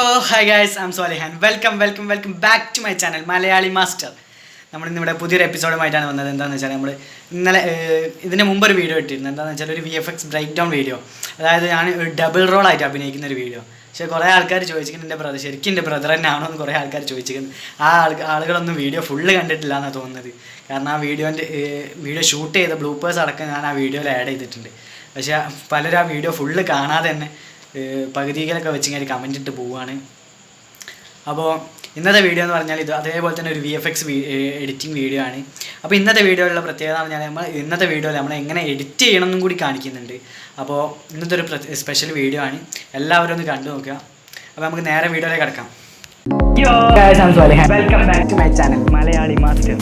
Hi guys, I'm Solihan. Welcome back to my channel Malayali Master. നമ്മൾ ഇന്നിവിടെ പുതിയൊരു എപ്പിസോഡുമായിട്ടാണ് വന്നത്. എന്താണെന്ന് വെച്ചാൽ നമ്മൾ ഇന്നലെ ഇതിന് മുമ്പൊരു വീഡിയോ ഇട്ടിരുന്നു. എന്താണെന്ന് വെച്ചാൽ ഒരു VFX Breakdown വീഡിയോ, അതായത് ഞാൻ ഒരു ഡബിൾ റോളായിട്ട് അഭിനയിക്കുന്ന ഒരു വീഡിയോ. പക്ഷേ കുറേ ആൾക്കാർ ചോദിച്ചിട്ടുണ്ട്, ശരിക്കും എൻ്റെ ബ്രദർ തന്നെ ആണോ എന്ന് കുറേ ആൾക്കാർ ചോദിച്ചിട്ടുണ്ട്. ആളുകളൊന്നും വീഡിയോ ഫുള്ള് കണ്ടിട്ടില്ല എന്നാണ് തോന്നുന്നത്. കാരണം ആ വീഡിയോ ഷൂട്ട് ചെയ്ത ബ്ലൂപ്പേഴ്സ് അടക്കം ഞാൻ ആ വീഡിയോയിൽ ആഡ് ചെയ്തിട്ടുണ്ട്. പക്ഷേ പലരും ആ വീഡിയോ ഫുള്ള് കാണാതെ തന്നെ പകുതികളൊക്കെ വെച്ചിങ്ങനെ കമൻറ്റ് ഇട്ട് പോവുകയാണ്. അപ്പോൾ ഇന്നത്തെ വീഡിയോ എന്ന് പറഞ്ഞാൽ ഇത് അതേപോലെ തന്നെ ഒരു VFX എഡിറ്റിംഗ് വീഡിയോ ആണ്. അപ്പോൾ ഇന്നത്തെ വീഡിയോയിലുള്ള പ്രത്യേകത എന്ന് പറഞ്ഞാൽ ഇന്നത്തെ വീഡിയോയിൽ നമ്മൾ എങ്ങനെ എഡിറ്റ് ചെയ്യണം എന്നും കൂടി കാണിക്കുന്നുണ്ട്. അപ്പോൾ ഇന്നത്തെ ഒരു സ്പെഷ്യൽ വീഡിയോ ആണ്, എല്ലാവരും ഒന്ന് കണ്ടു നോക്കുക. അപ്പോൾ നമുക്ക് നേരെ വീഡിയോയിലേക്ക് കിടക്കാം. Welcome back to my channel Malayali master.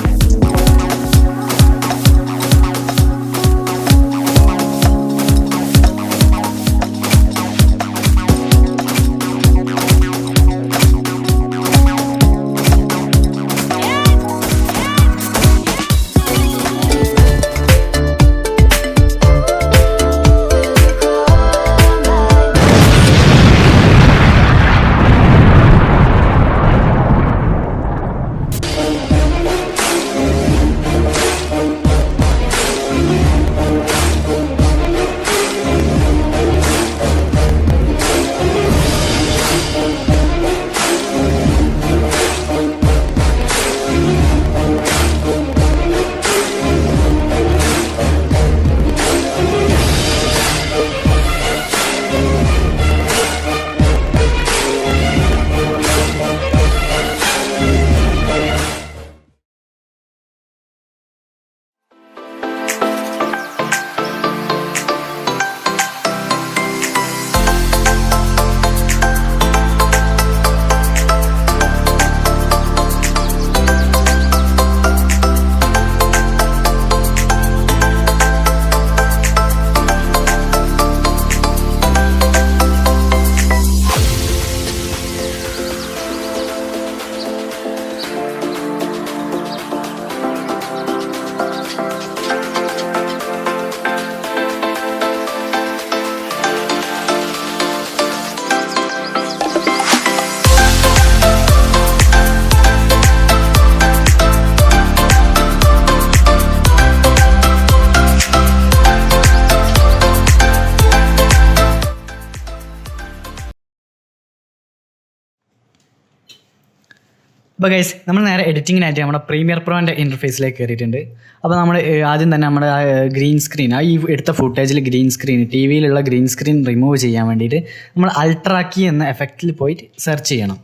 അപ്പോൾ ഗൈസ്, നമ്മൾ നേരെ എഡിറ്റിങ്ങിനായിട്ട് നമ്മുടെ പ്രീമിയർ പ്രോൻ്റെ ഇൻ്റർഫേസിലേക്ക് കയറിയിട്ടുണ്ട്. അപ്പോൾ നമ്മൾ ആദ്യം തന്നെ നമ്മുടെ ഗ്രീൻ സ്ക്രീൻ, ഈ എടുത്ത ഫുട്ടേജിൽ ഗ്രീൻ സ്ക്രീൻ, ടി വിയിലുള്ള ഗ്രീൻ സ്ക്രീൻ റിമൂവ് ചെയ്യാൻ വേണ്ടിയിട്ട് നമ്മൾ അൾട്രാക്കി എന്ന എഫക്റ്റിൽ പോയിട്ട് സെർച്ച് ചെയ്യണം.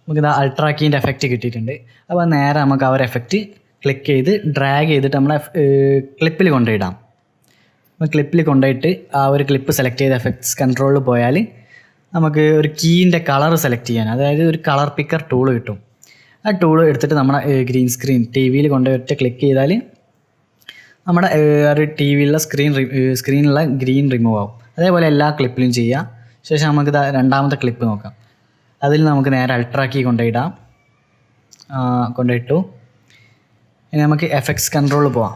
നമുക്കിത് അൾട്രാക്കീൻ്റെ എഫക്റ്റ് കിട്ടിയിട്ടുണ്ട്. അപ്പോൾ നേരെ നമുക്ക് ആ ഒരു എഫക്റ്റ് ക്ലിക്ക് ചെയ്ത് ഡ്രാഗ് ചെയ്തിട്ട് നമ്മളെ ക്ലിപ്പിൽ കൊണ്ടുപോയിടാം. അപ്പോൾ ക്ലിപ്പിൽ കൊണ്ടുപോയിട്ട് ആ ഒരു ക്ലിപ്പ് സെലക്ട് ചെയ്ത് എഫക്ട്സ് കൺട്രോളിൽ പോയാൽ നമുക്ക് ഒരു കീൻ്റെ കളർ സെലക്ട് ചെയ്യാൻ, അതായത് ഒരു കളർ പിക്കർ ടൂൾ കിട്ടും. ആ ടൂൾ എടുത്തിട്ട് നമ്മുടെ ഗ്രീൻ സ്ക്രീൻ ടി വിയിൽ കൊണ്ടുപോയിട്ട് ക്ലിക്ക് ചെയ്താൽ നമ്മുടെ ഒരു ടി വിയിലുള്ള സ്ക്രീനിലുള്ള ഗ്രീൻ റിമൂവ് ആവും. അതേപോലെ എല്ലാ ക്ലിപ്പിലും ചെയ്യാം. ശേഷം നമുക്ക് രണ്ടാമത്തെ ക്ലിപ്പ് നോക്കാം. അതിൽ നമുക്ക് നേരെ അൾട്രാക്കി കൊണ്ടുപോയിട്ടു. ഇനി നമുക്ക് എഫക്ട്സ് കൺട്രോൾ പോവാം.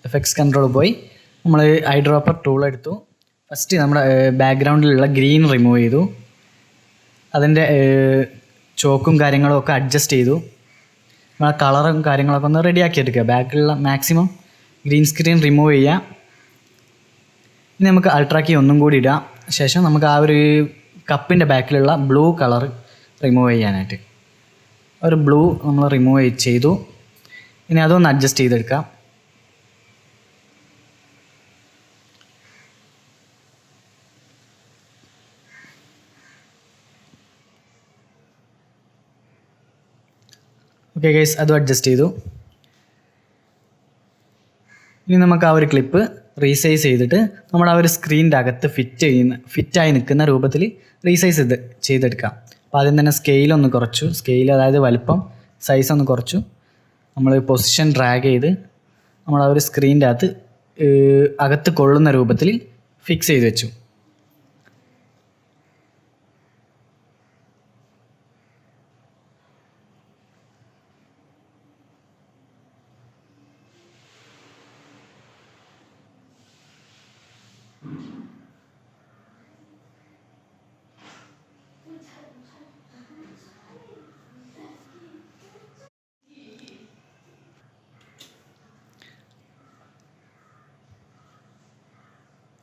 എഫക്ട്സ് കൺട്രോൾ പോയി നമ്മൾ ഐ ഡ്രോപ്പർ ടൂൾ എടുത്തു. ഫസ്റ്റ് നമ്മുടെ ബാക്ക്ഗ്രൗണ്ടിലുള്ള ഗ്രീൻ റിമൂവ് ചെയ്തു. അതിൻ്റെ ചോക്കും കാര്യങ്ങളും ഒക്കെ അഡ്ജസ്റ്റ് ചെയ്തു. നമ്മളെ കളറും കാര്യങ്ങളൊക്കെ ഒന്ന് റെഡിയാക്കി എടുക്കുക. ബാക്കിലുള്ള മാക്സിമം ഗ്രീൻ സ്ക്രീൻ റിമൂവ് ചെയ്യുക. ഇനി നമുക്ക് അൾട്രാക്കി ഒന്നും കൂടി ഇടാം. ശേഷം നമുക്ക് ആ ഒരു കപ്പിൻ്റെ ബാക്കിലുള്ള ബ്ലൂ കളർ റിമൂവ് ചെയ്യാനായിട്ട് ഒരു ബ്ലൂ നമ്മൾ റിമൂവ് ചെയ്തു. ഇനി അതൊന്ന് അഡ്ജസ്റ്റ് ചെയ്തെടുക്കാം. ഓക്കെ ഗൈസ്, അതും അഡ്ജസ്റ്റ് ചെയ്തു. ഇനി നമുക്ക് ആ ഒരു ക്ലിപ്പ് റീസൈസ് ചെയ്തിട്ട് നമ്മുടെ ആ ഒരു സ്ക്രീനിൻ്റെ അകത്ത് ഫിറ്റായി നിൽക്കുന്ന രൂപത്തിൽ റീസൈസ് ചെയ്തെടുക്കാം. അപ്പോൾ ആദ്യം തന്നെ സ്കെയിലൊന്ന് കുറച്ചു. അതായത് വലിപ്പം സൈസ് ഒന്ന് കുറച്ചു. നമ്മൾ പൊസിഷൻ ഡ്രാഗ് ചെയ്ത് നമ്മൾ ആ ഒരു സ്ക്രീനിൻ്റെ അകത്ത് കൊള്ളുന്ന രൂപത്തിൽ ഫിക്സ് ചെയ്ത് വെച്ചു.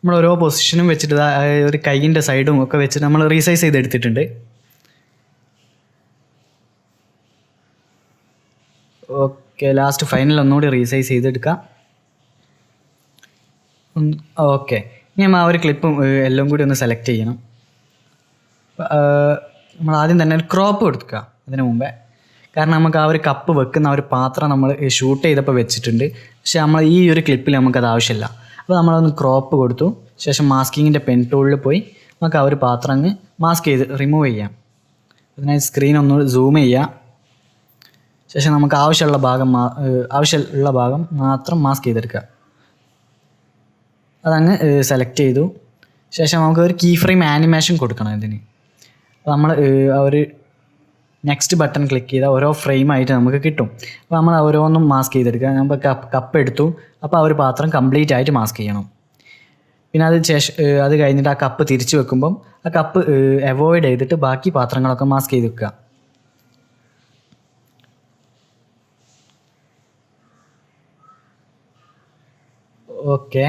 നമ്മൾ ഓരോ പൊസിഷനും വെച്ചിട്ട് ഒരു കൈയിൻ്റെ സൈഡും ഒക്കെ വെച്ചിട്ട് നമ്മൾ റീസൈസ് ചെയ്തെടുത്തിട്ടുണ്ട്. ഓക്കെ, ലാസ്റ്റ് ഫൈനൽ ഒന്നുകൂടി റീസൈസ് ചെയ്തെടുക്കാം. ഓക്കെ, ഇനി നമ്മൾ ആ ഒരു ക്ലിപ്പും എല്ലാം കൂടി ഒന്ന് സെലക്ട് ചെയ്യണം. നമ്മൾ ആദ്യം തന്നെ ഒരു ക്രോപ്പ് കൊടുക്കുക അതിന് മുമ്പേ. കാരണം നമുക്ക് ആ ഒരു കപ്പ് വെക്കുന്ന ആ ഒരു പാത്രം നമ്മൾ ഷൂട്ട് ചെയ്തപ്പോൾ വെച്ചിട്ടുണ്ട്. പക്ഷേ നമ്മൾ ഈ ഒരു ക്ലിപ്പിൽ നമുക്കത് ആവശ്യമില്ല. അപ്പോൾ നമ്മളൊന്ന് ക്രോപ്പ് കൊടുത്തു. ശേഷം മാസ്കിങ്ങിൻ്റെ പെൻ ടൂളിൽ പോയി നമുക്ക് ആ ഒരു പാത്രം അങ്ങ് മാസ്ക് ചെയ്ത് റിമൂവ് ചെയ്യാം. അതിനായി സ്ക്രീൻ ഒന്ന് സൂം ചെയ്യുക. ശേഷം നമുക്ക് ആവശ്യമുള്ള ഭാഗം മാത്രം മാസ്ക് ചെയ്തെടുക്കുക. അതങ്ങ് സെലക്ട് ചെയ്തു. ശേഷം നമുക്ക് ഒരു കീ ഫ്രെയിം ആനിമേഷൻ കൊടുക്കണം ഇതിന്. അപ്പോൾ നമ്മൾ ആ ഒരു നെക്സ്റ്റ് ബട്ടൺ ക്ലിക്ക് ചെയ്താൽ ഓരോ ഫ്രെയിമായിട്ട് നമുക്ക് കിട്ടും. അപ്പോൾ നമ്മൾ ഓരോന്നും മാസ്ക് ചെയ്തെടുക്കുക. നമ്മൾ കപ്പ് എടുത്തു. അപ്പോൾ ആ ഒരു പാത്രം കംപ്ലീറ്റ് ആയിട്ട് മാസ്ക് ചെയ്യണം. പിന്നെ അത് കഴിഞ്ഞിട്ട് ആ കപ്പ് തിരിച്ച് വെക്കുമ്പം ആ കപ്പ് അവോയ്ഡ് ചെയ്തിട്ട് ബാക്കി പാത്രങ്ങളൊക്കെ മാസ്ക് ചെയ്ത് വെക്കുക. ഓക്കെ,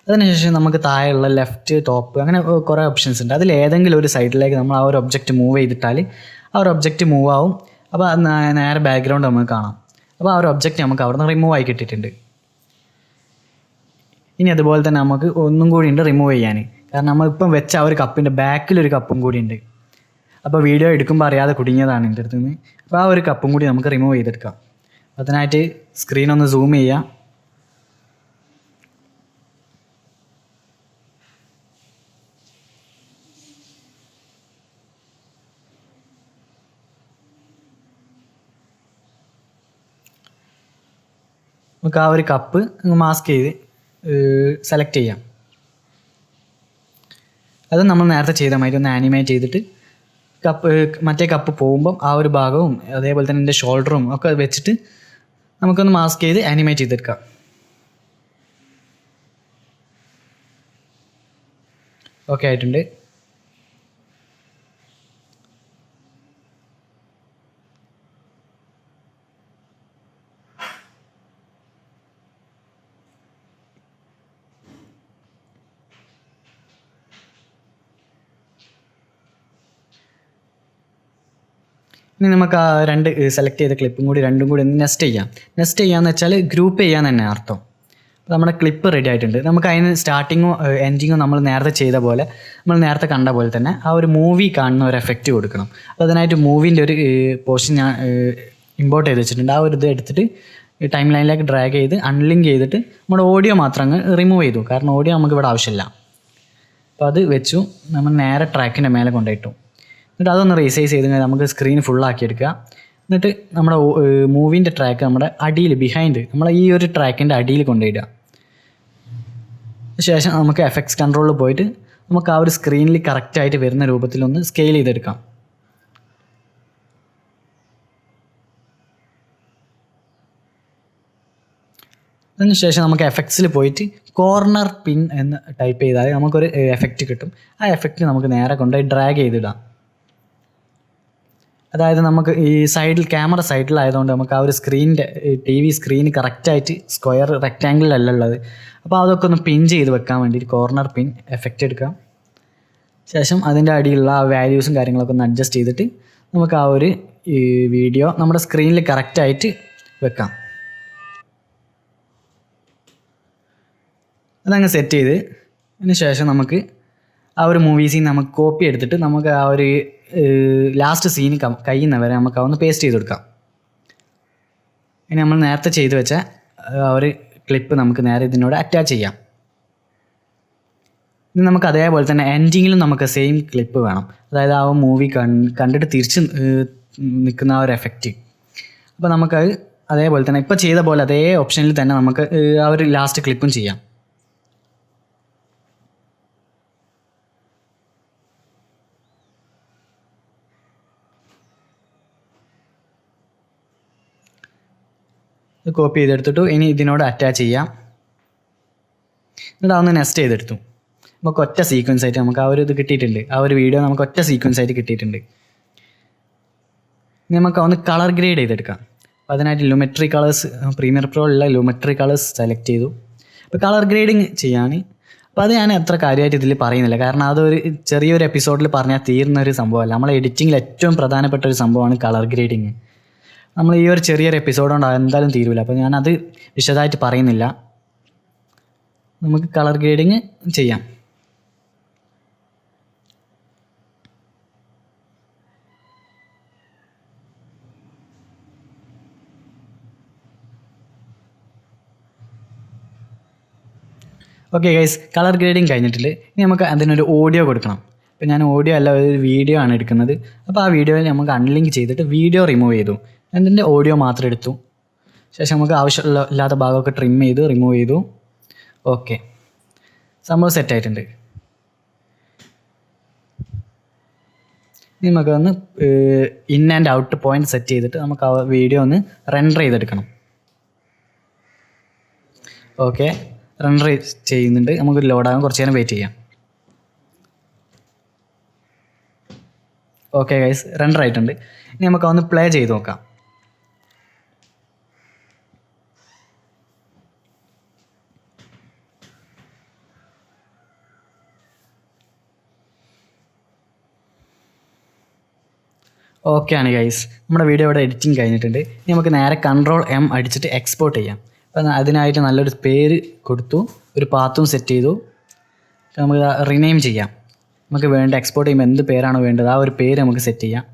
അതിനുശേഷം നമുക്ക് താഴെയുള്ള ലെഫ്റ്റ് ടോപ്പ് അങ്ങനെ കുറേ ഓപ്ഷൻസ് ഉണ്ട്. അതിൽ ഏതെങ്കിലും ഒരു സൈഡിലേക്ക് നമ്മൾ ആ ഒരു ഒബ്ജക്റ്റ് മൂവ് ചെയ്തിട്ടാൽ ആ ഒരു ഒബ്ജക്റ്റ് മൂവ് ആവും. അപ്പോൾ നേരെ ബാക്ക്ഗ്രൗണ്ട് നമുക്ക് കാണാം. അപ്പോൾ ആ ഒരു ഒബ്ജക്റ്റ് നമുക്ക് അവിടെ നിന്ന് റിമൂവ് ആയി കിട്ടിയിട്ടുണ്ട്. ഇനി അതുപോലെ തന്നെ നമുക്ക് ഒന്നും കൂടി ഉണ്ട് റിമൂവ് ചെയ്യാൻ. കാരണം നമ്മളിപ്പം വെച്ച ആ ഒരു കപ്പിൻ്റെ ബാക്കിലൊരു കപ്പും കൂടി ഉണ്ട്. അപ്പോൾ വീഡിയോ എടുക്കുമ്പോൾ അറിയാതെ കുടുങ്ങിയതാണ് എൻ്റെ അടുത്ത് നിന്ന്. അപ്പോൾ ആ ഒരു കപ്പും കൂടി നമുക്ക് റിമൂവ് ചെയ്തെടുക്കാം. അതിനായിട്ട് സ്ക്രീൻ ഒന്ന് സൂം ചെയ്യാം. നമുക്ക് ആ ഒരു കപ്പ് മാസ്ക് ചെയ്ത് സെലക്ട് ചെയ്യാം. അത് നമ്മൾ നേരത്തെ ചെയ്ത മാതിരി ഒന്ന് ആനിമേറ്റ് ചെയ്തിട്ട് മറ്റേ കപ്പ് പോകുമ്പം ആ ഒരു ഭാഗവും അതേപോലെ തന്നെ എൻ്റെ ഷോൾഡറും ഒക്കെ വെച്ചിട്ട് നമുക്കൊന്ന് മാസ്ക് ചെയ്ത് ആനിമേറ്റ് ചെയ്തെടുക്കാം. ഓക്കെ ആയിട്ടുണ്ട്. ഇനി നമുക്ക് ആ രണ്ട് സെലക്ട് ചെയ്ത ക്ലിപ്പും കൂടി രണ്ടും കൂടി ഒന്ന് നെസ്റ്റ് ചെയ്യാം. നെസ്റ്റ് ചെയ്യാന്ന് വെച്ചാൽ ഗ്രൂപ്പ് ചെയ്യാൻ തന്നെ അർത്ഥം. അപ്പോൾ നമ്മുടെ ക്ലിപ്പ് റെഡി ആയിട്ടുണ്ട്. നമുക്ക് അതിന് സ്റ്റാർട്ടിങ്ങും എൻഡിങ്ങും നമ്മൾ നേരത്തെ ചെയ്ത പോലെ നമ്മൾ നേരത്തെ കണ്ട പോലെ തന്നെ ആ ഒരു മൂവി കാണുന്ന ഒരു എഫക്റ്റ് കൊടുക്കണം. അപ്പോൾ അതിനായിട്ട് മൂവിൻ്റെ ഒരു പോർഷൻ ഞാൻ ഇമ്പോർട്ട് ചെയ്ത് വെച്ചിട്ടുണ്ട്. ആ ഒരു ഇത് എടുത്തിട്ട് ടൈം ലൈനിലേക്ക് ഡ്രാഗ് ചെയ്ത് അൺലിങ്ക് ചെയ്തിട്ട് നമ്മുടെ ഓഡിയോ മാത്രം അങ്ങ് റിമൂവ് ചെയ്തു. കാരണം ഓഡിയോ നമുക്ക് ഇവിടെ ആവശ്യമില്ല. അപ്പോൾ അത് വെച്ചു നമ്മൾ നേരെ ട്രാക്കിൻ്റെ മേലെ കൊണ്ടുപോയിട്ടു. എന്നിട്ട് അതൊന്ന് റീസൈസ് ചെയ്ത് നമുക്ക് സ്ക്രീൻ ഫുള്ളാക്കി എടുക്കുക. എന്നിട്ട് നമ്മുടെ മൂവിൻ്റെ ട്രാക്ക് നമ്മുടെ അടിയിൽ ബിഹൈൻഡ് നമ്മളെ ഈ ഒരു ട്രാക്കിൻ്റെ അടിയിൽ കൊണ്ടുപോയിടുക. ശേഷം നമുക്ക് എഫക്ട്സ് കൺട്രോളിൽ പോയിട്ട് നമുക്ക് ആ ഒരു സ്ക്രീനിൽ കറക്റ്റായിട്ട് വരുന്ന രൂപത്തിലൊന്ന് സ്കെയിൽ ചെയ്തെടുക്കാം. അതിനുശേഷം നമുക്ക് എഫക്ട്സിൽ പോയിട്ട് കോർണർ പിൻ എന്ന് ടൈപ്പ് ചെയ്താൽ നമുക്കൊരു എഫക്റ്റ് കിട്ടും. ആ എഫക്റ്റ് നമുക്ക് നേരെ കൊണ്ടുപോയി ഡ്രാഗ് ചെയ്തിടാം. അതായത് നമുക്ക് ഈ സൈഡിൽ ക്യാമറ സൈഡിലായതുകൊണ്ട് നമുക്ക് ആ ഒരു സ്ക്രീനിൻ്റെ TV സ്ക്രീന് കറക്റ്റായിട്ട് സ്ക്വയർ റെക്റ്റാങ്കിളിലല്ല ഉള്ളത്. അപ്പോൾ അതൊക്കെ ഒന്ന് പിൻ ചെയ്ത് വെക്കാൻ വേണ്ടിയിട്ട് കോർണർ പിൻ എഫക്റ്റ് എടുക്കാം. ശേഷം അതിൻ്റെ അടിയിലുള്ള ആ വാല്യൂസും കാര്യങ്ങളൊക്കെ ഒന്ന് അഡ്ജസ്റ്റ് ചെയ്തിട്ട് നമുക്ക് ആ ഒരു വീഡിയോ നമ്മുടെ സ്ക്രീനിൽ കറക്റ്റായിട്ട് വെക്കാം. അതങ്ങ് സെറ്റ് ചെയ്ത് അതിന് ശേഷം നമുക്ക് ആ ഒരു മൂവീസിൽ നിന്ന് നമുക്ക് കോപ്പി എടുത്തിട്ട് നമുക്ക് ആ ഒരു ലാസ്റ്റ് സീന് കഴിയുന്ന വരെ നമുക്ക് അതൊന്ന് പേസ്റ്റ് ചെയ്ത് കൊടുക്കാം. ഇനി നമ്മൾ നേരത്തെ ചെയ്ത് വെച്ച ആ ഒരു ക്ലിപ്പ് നമുക്ക് നേരെ ഇതിനോട് അറ്റാച്ച് ചെയ്യാം. ഇനി നമുക്ക് അതേപോലെ തന്നെ എൻഡിങ്ങിലും നമുക്ക് സെയിം ക്ലിപ്പ് വേണം. അതായത് ആ മൂവി കണ്ടിട്ട് തിരിച്ച് നിൽക്കുന്ന ആ ഒരു എഫക്റ്റ്. അപ്പോൾ നമുക്കത് അതേപോലെ തന്നെ ഇപ്പോൾ ചെയ്ത പോലെ അതേ ഓപ്ഷനിൽ തന്നെ നമുക്ക് ആ ഒരു ലാസ്റ്റ് ക്ലിപ്പും ചെയ്യാം. ഇത് കോപ്പി ചെയ്തെടുത്തിട്ടു. ഇനി ഇതിനോട് അറ്റാച്ച് ചെയ്യാം. എന്നിട്ട് അതൊന്ന് നെസ്റ്റ് ചെയ്തെടുത്തു. നമുക്ക് ഒറ്റ സീക്വൻസ് ആയിട്ട് നമുക്ക് ആ ഒരു ഇത് കിട്ടിയിട്ടുണ്ട്. ആ ഒരു വീഡിയോ നമുക്ക് ഒറ്റ സീക്വൻസ് ആയിട്ട് കിട്ടിയിട്ടുണ്ട്. ഇനി നമുക്ക് ഒന്ന് കളർ ഗ്രേഡ് ചെയ്തെടുക്കാം. അപ്പോൾ അതിനായിട്ട് പ്രീമിയർ പ്രോയിലുള്ള ലൂമെട്രി കളേഴ്സ് സെലക്ട് ചെയ്തു. അപ്പോൾ കളർ ഗ്രേഡിങ് ചെയ്യാൻ അപ്പോൾ അത് ഞാൻ അത്ര കാര്യമായിട്ട് ഇതിൽ പറയുന്നില്ല, കാരണം അതൊരു ചെറിയൊരു എപ്പിസോഡിൽ പറഞ്ഞാൽ തീരുന്ന ഒരു സംഭവമല്ല. നമ്മളെ എഡിറ്റിങ്ങിൽ ഏറ്റവും പ്രധാനപ്പെട്ട ഒരു സംഭവമാണ് കളർ ഗ്രേഡിങ്. നമ്മൾ ഈ ഒരു ചെറിയൊരു എപ്പിസോഡ് കൊണ്ട് എന്തായാലും തീരില്ല. അപ്പോൾ ഞാനത് വിശദമായിട്ട് പറയുന്നില്ല. നമുക്ക് കളർ ഗ്രേഡിങ് ചെയ്യാം. ഓക്കെ ഗൈസ്, കളർ ഗ്രേഡിങ് കഴിഞ്ഞിട്ടില്ല. ഇനി നമുക്ക് അതിനൊരു ഓഡിയോ കൊടുക്കണം. അപ്പോൾ ഞാൻ ഓഡിയോ അല്ല, ഒരു വീഡിയോ ആണ് എടുക്കുന്നത്. അപ്പോൾ ആ വീഡിയോയിൽ നമുക്ക് അൺലിങ്ക് ചെയ്തിട്ട് വീഡിയോ റിമൂവ് ചെയ്തു. അതിൻ്റെ ഓഡിയോ മാത്രം എടുത്തു. ശേഷം നമുക്ക് ഇല്ലാത്ത ഭാഗമൊക്കെ ട്രിം ചെയ്ത് റിമൂവ് ചെയ്തു. ഓക്കെ, സംഭവം സെറ്റായിട്ടുണ്ട്. ഇനി നമുക്ക് ഒന്ന് in and out point set ചെയ്തിട്ട് നമുക്ക് ആ വീഡിയോ ഒന്ന് റെൻഡർ ചെയ്തെടുക്കണം. ഓക്കെ, റെൻഡർ ചെയ്യുന്നുണ്ട്. നമുക്ക് ലോഡാകാൻ കുറച്ച് നേരം വെയിറ്റ് ചെയ്യാം. ഓക്കെ ഗൈസ്, റെൻഡർ ആയിട്ടുണ്ട്. ഇനി നമുക്ക് ഒന്ന് പ്ലേ ചെയ്ത് നോക്കാം. ഓക്കെ ആണ് ഗൈസ്, നമ്മുടെ വീഡിയോ ഇവിടെ എഡിറ്റിംഗ് കഴിഞ്ഞിട്ടുണ്ട്. ഇനി നമുക്ക് നേരെ Ctrl+M അടിച്ചിട്ട് എക്സ്പോർട്ട് ചെയ്യാം. അപ്പം അതിനായിട്ട് നല്ലൊരു പേര് കൊടുത്തു, ഒരു പാത്തും സെറ്റ് ചെയ്തു. നമുക്ക് റിനെയിം ചെയ്യാം. നമുക്ക് വേണ്ട എക്സ്പോർട്ട് ചെയ്യുമ്പോൾ എന്ത് പേരാണോ വേണ്ടത് ആ ഒരു പേര് നമുക്ക് സെറ്റ് ചെയ്യാം.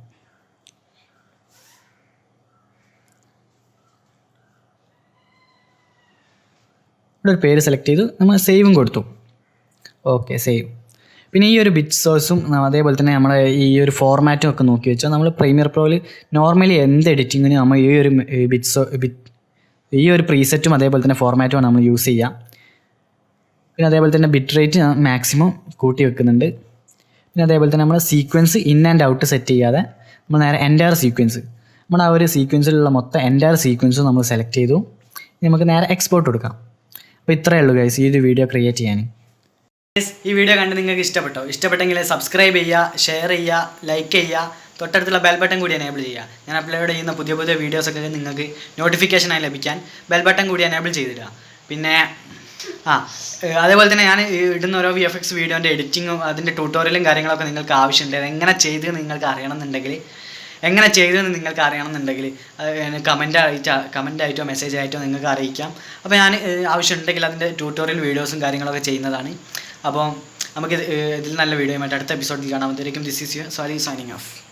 ഇവിടെ ഒരു പേര് സെലക്ട് ചെയ്തു, നമ്മൾ സേവും കൊടുത്തു. Okay, save. പിന്നെ ഈ ഒരു ബിറ്റ് സോഴ്സും അതേപോലെ തന്നെ നമ്മളെ ഈ ഒരു ഫോർമാറ്റും ഒക്കെ നോക്കി വെച്ചാൽ നമ്മൾ പ്രീമിയർ പ്രോയിൽ നോർമലി എന്ത് എഡിറ്റിങ്ങിന് നമ്മൾ ഈ ഒരു ഈ ഒരു പ്രീസെറ്റും അതേപോലെ തന്നെ ഫോർമാറ്റുമാണ് നമ്മൾ യൂസ് ചെയ്യുക. പിന്നെ അതേപോലെ തന്നെ ബിറ്റ് റേറ്റ് മാക്സിമം കൂട്ടി വെക്കുന്നുണ്ട്. പിന്നെ അതേപോലെ തന്നെ നമ്മൾ sequence in and out set ചെയ്യാതെ നമ്മൾ നേരെ എൻറ്റയർ സീക്വൻസ്, നമ്മുടെ ആ ഒരു സീക്വൻസിലുള്ള മൊത്തം എൻറ്റയർ സീക്വൻസും നമ്മൾ സെലക്ട് ചെയ്തു. നമുക്ക് നേരെ എക്സ്പോർട്ട് കൊടുക്കാം. അപ്പോൾ ഇത്രയേ ഉള്ളൂ ഗൈസ് ഈ ഒരു വീഡിയോ ക്രിയേറ്റ് ചെയ്യാൻ. ഈ വീഡിയോ കണ്ട് നിങ്ങൾക്ക് ഇഷ്ടപ്പെട്ടെങ്കിൽ സബ്സ്ക്രൈബ് ചെയ്യുക, ഷെയർ ചെയ്യുക, ലൈക്ക് ചെയ്യുക, തൊട്ടടുത്തുള്ള ബെൽ ബട്ടൺ കൂടി എനേബിൾ ചെയ്യുക. ഞാൻ അപ്ലോഡ് ചെയ്യുന്ന പുതിയ പുതിയ വീഡിയോസൊക്കെ നിങ്ങൾക്ക് നോട്ടിഫിക്കേഷനായി ലഭിക്കാൻ ബെൽ ബട്ടൺ കൂടി എനേബിൾ ചെയ്തിടുക. പിന്നെ അതേപോലെ തന്നെ ഞാൻ ഇടുന്ന ഓരോ VFX വീഡിയോൻ്റെ എഡിറ്റിങ്ങും അതിൻ്റെ ട്യൂട്ടോറിയലും കാര്യങ്ങളൊക്കെ നിങ്ങൾക്ക് ആവശ്യമുണ്ട്. എങ്ങനെ ചെയ്തതെന്ന് നിങ്ങൾക്ക് അറിയണമെന്നുണ്ടെങ്കിൽ കമൻ്റായിട്ടോ മെസ്സേജ് ആയിട്ടോ നിങ്ങൾക്ക് അറിയിക്കാം. അപ്പോൾ ഞാൻ ആവശ്യമുണ്ടെങ്കിൽ അതിൻ്റെ ട്യൂട്ടോറിയൽ വീഡിയോസും കാര്യങ്ങളൊക്കെ ചെയ്യുന്നതാണ്. അപ്പോൾ നമുക്ക് ഇതിൽ നല്ല വീഡിയോയുമായിട്ട് അടുത്ത എപ്പിസോഡിൽ കാണാം. This is you sorry signing off.